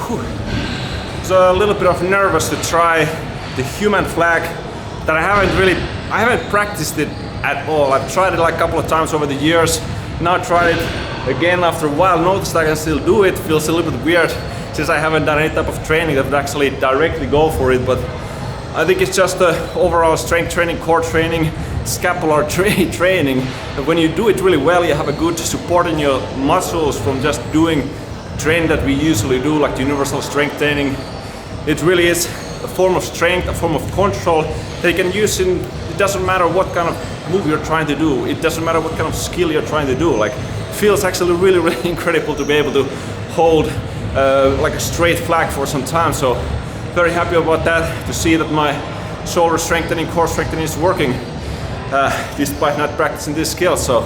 So a little bit of nervous to try the human flag that I haven't practiced it at all. I've tried it like a couple of times over the years. Now tried it again after a while. Noticed I can still do it. Feels a little bit weird since I haven't done any type of training that would actually directly go for it. But I think it's just the overall strength training, core training, scapular training. And when you do it really well, you have a good support in your muscles from just doing training that we usually do, like the universal strength training. It really is a form of strength, a form of control that you can use in, it doesn't matter what kind of move you're trying to do, it doesn't matter what kind of skill you're trying to do. Like, it feels actually really, really incredible to be able to hold like a straight flag for some time. So very happy about that, to see that my shoulder strengthening, core strengthening is working despite not practicing this skill. So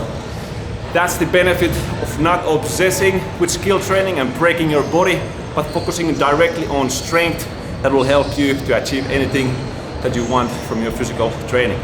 that's the benefit of not obsessing with skill training and breaking your body, but focusing directly on strength that will help you to achieve anything that you want from your physical training.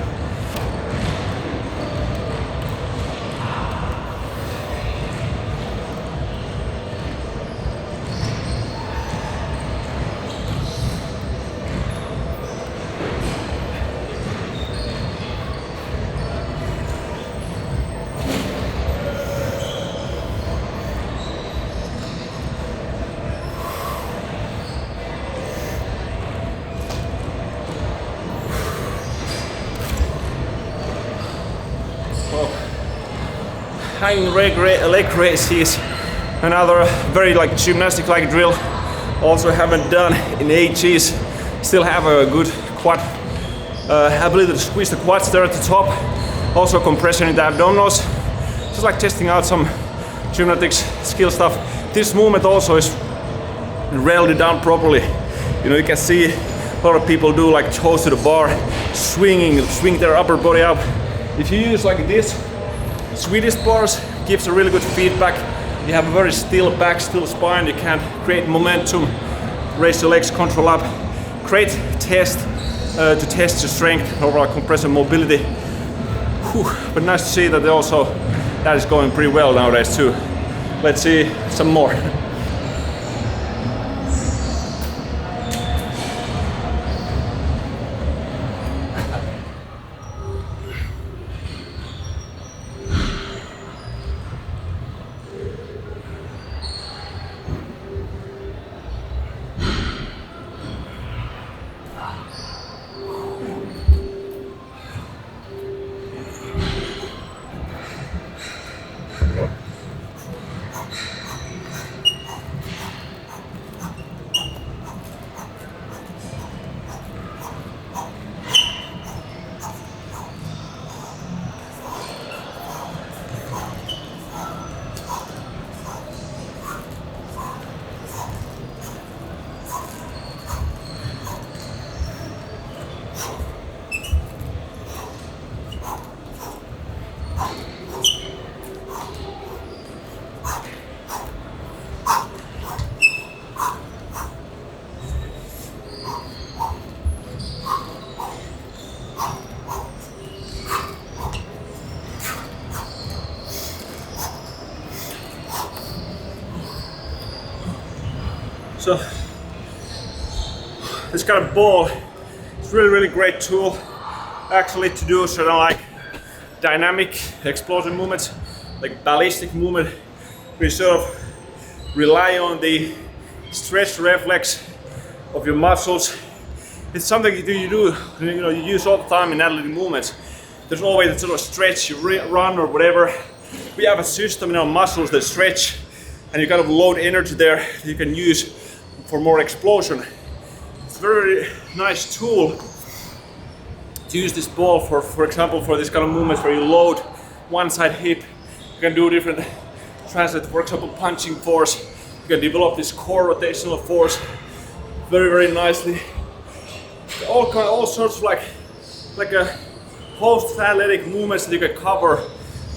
Hanging leg raise is another very like gymnastic-like drill. Also haven't done in ages. Still have a good quad ability to squeeze the quads there at the top. Also compression in the abdominals. Just like testing out some gymnastics skill stuff. This movement also is railed down properly. You know, you can see a lot of people do like toes to the bar, swing their upper body up. If you use like this, Swedish bars gives a really good feedback. You have a very still back, still spine. You can create momentum, raise your legs, control up. Great test to test your strength, overall compression, mobility. Whew. But nice to see that that is going pretty well nowadays too. Let's see some more. So this kind of ball is really great tool actually to do sort of like dynamic explosion movements, like ballistic movement. We sort of rely on the stretch reflex of your muscles. It's something you use all the time in athletic movements. There's always a sort of stretch, you run or whatever. We have a system in our muscles that stretch, and you kind of load energy there that you can use for more explosion. It's a very nice tool to use this ball for example, for this kind of movements where you load one side hip. You can do different translate, for example, punching force. You can develop this core rotational force very nicely. All sorts of like a host athletic movements that you can cover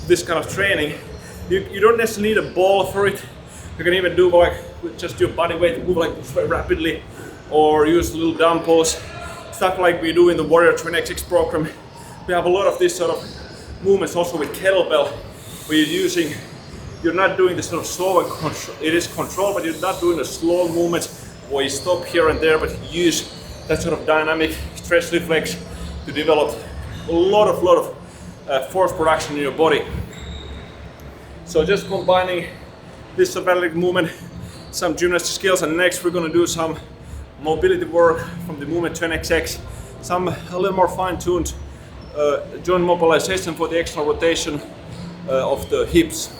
this kind of training. You don't necessarily need a ball for it. You can even do like with just your body weight, move like very rapidly, or use little dumbbells, stuff like we do in the Warrior 20x program. We have a lot of these sort of movements also with kettlebell, where you're not doing this sort of slow and control. It is control, but you're not doing a slow movement or you stop here and there, but use that sort of dynamic stretch reflex to develop a lot of force production in your body. So just combining this athletic movement, some gymnastic skills, and next we're going to do some mobility work from the movement 10xx, some a little more fine-tuned joint mobilization for the external rotation of the hips.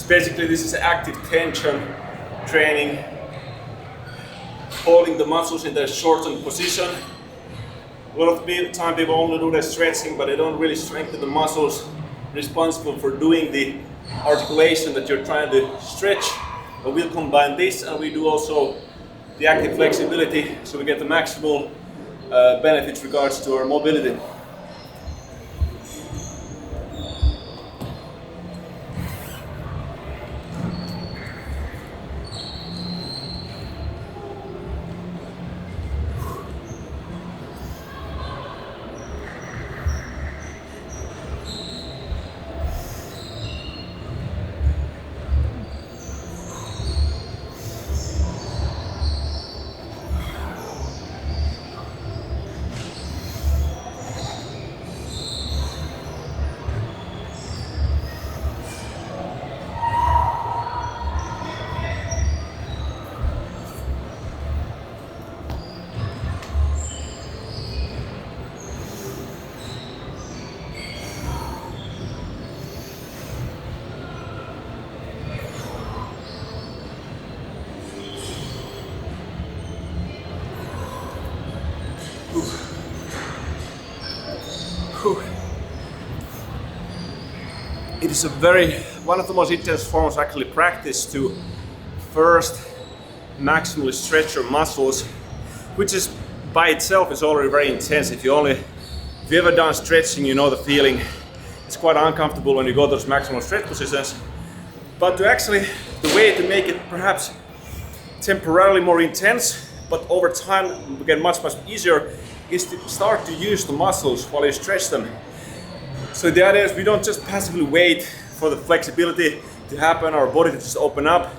Basically, this is active tension training, holding the muscles in their shortened position. A lot of the time people only do the stretching, but they don't really strengthen the muscles responsible for doing the articulation that you're trying to stretch. But we'll combine this, and we do also the active flexibility, so we get the maximal benefits regards to our mobility. It is one of the most intense forms actually practice to first maximally stretch your muscles, which is by itself is already very intense. If you ever done stretching, you know the feeling. It's quite uncomfortable when you go to those maximal stretch positions. But the way to make it perhaps temporarily more intense, but over time get much easier, is to start to use the muscles while you stretch them. So the idea is we don't just passively wait for the flexibility to happen, our body to just open up.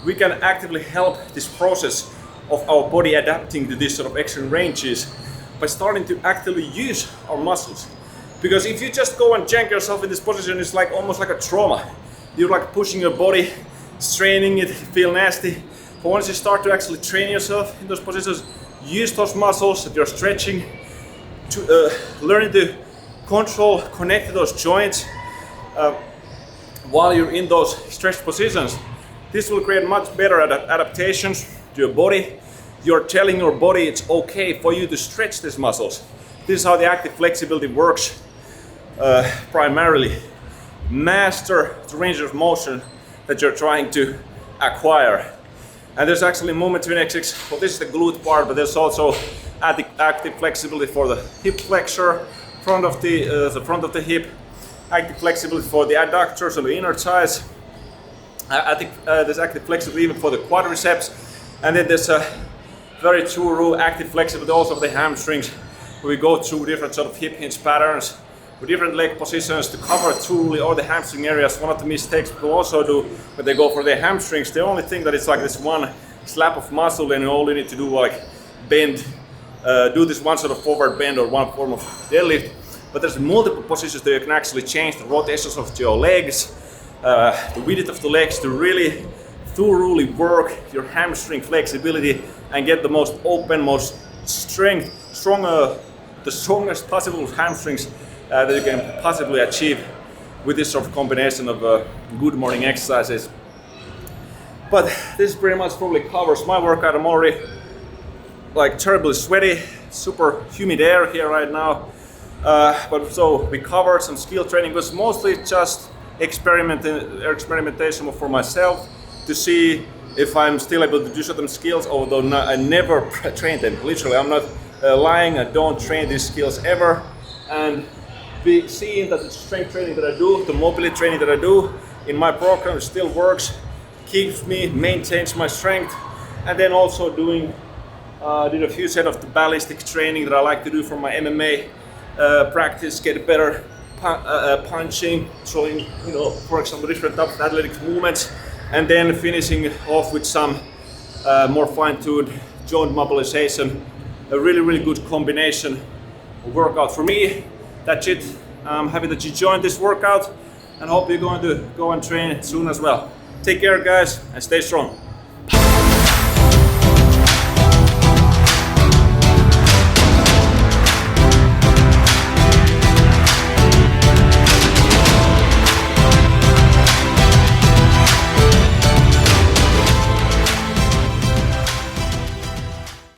We can actively help this process of our body adapting to these sort of extreme ranges by starting to actively use our muscles. Because if you just go and jank yourself in this position, it's like almost like a trauma. You're like pushing your body, straining it, feel nasty. But once you start to actually train yourself in those positions, use those muscles that you're stretching, to learning to control, connect to those joints while you're in those stretched positions. This will create much better adaptations to your body. You're telling your body it's okay for you to stretch these muscles. This is how the active flexibility works primarily. Master the range of motion that you're trying to acquire. And there's actually movement 10xx. Well, this is the glute part, but there's also active flexibility for the hip flexor, the front of the hip, active flexibility for the adductors and the inner thighs. I think there's active flexibility even for the quadriceps, and then there's a very true active flexibility also for the hamstrings. We go through different sort of hip hinge patterns with different leg positions to cover truly all the hamstring areas. One of the mistakes people also do when they go for their hamstrings, they only think that it's like this one slap of muscle and all you need to do like bend, do this one sort of forward bend or one form of deadlift. But there's multiple positions that you can actually change the rotations of your legs, the width of the legs to really thoroughly work your hamstring flexibility and get the most open, most the strongest possible hamstrings that you can possibly achieve with this sort of combination of good morning exercises. But this pretty much probably covers my workout. I'm already like terribly sweaty, super humid air here right now. But so we covered some skill training. It was mostly just experimentation for myself to see if I'm still able to do certain skills, although I never train them. Literally, I'm not lying. I don't train these skills ever. And be seeing that the strength training that I do, the mobility training that I do in my program still works, keeps me, maintains my strength, and then also did a few set of the ballistic training that I like to do for my MMA practice, get better punching, showing, for example, different types of athletic movements, and then finishing off with some more fine-tuned joint mobilization. A really good combination workout for me. That's it. I'm happy that you joined this workout and hope you're going to go and train soon as well. Take care, guys, and stay strong.